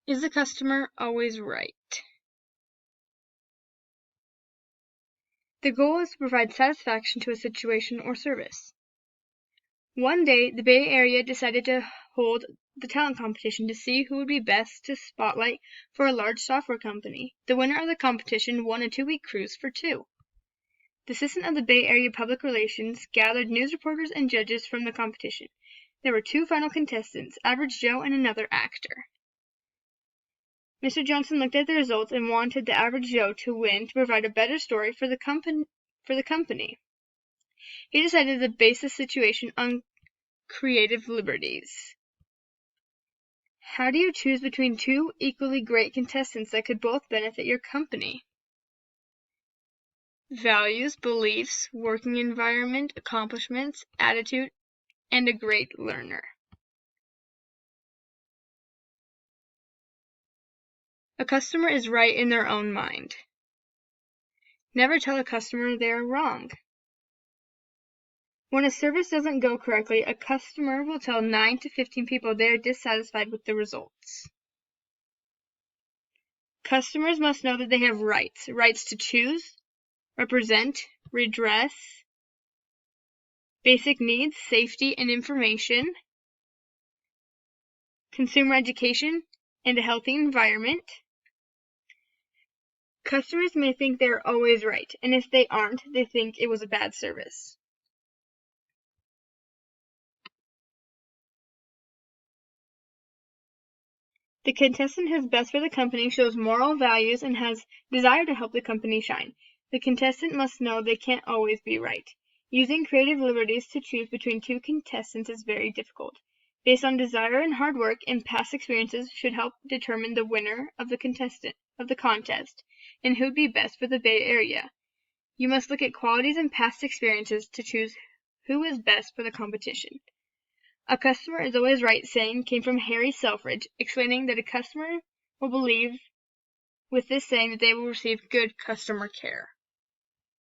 Is the customer always right? The goal is to provide satisfaction to a situation or service. One day, the Bay Area decided to hold the talent competition to see who would be best to spotlight for a large software company. The winner of the competition won a 2-week cruise for two. The assistant of the Bay Area Public Relations gathered news reporters and judges from the competition. There were two final contestants, Average Joe and another actor. Mr. Johnson looked at the results and wanted the Average Joe to win to provide a better story for the company. He decided to base the situation on creative liberties. How do you choose between two equally great contestants that could both benefit your company? Values, beliefs, working environment, accomplishments, attitude, and a great learner. A customer is right in their own mind. Never tell a customer they are wrong. When a service doesn't go correctly, a customer will tell 9 to 15 people they are dissatisfied with the results. Customers must know that they have rights. Rights to choose, represent, redress, basic needs, safety and information, consumer education, and a healthy environment. Customers may think they are always right, and if they aren't, they think it was a bad service. The contestant who is best for the company shows moral values and has desire to help the company shine. The contestant must know they can't always be right. Using creative liberties to choose between two contestants is very difficult. Based on desire and hard work and past experiences should help determine the winner of the contest and who would be best for the Bay Area. You must look at qualities and past experiences to choose who is best for the competition. A customer is always right saying came from Harry Selfridge, explaining that a customer will believe with this saying that they will receive good customer care.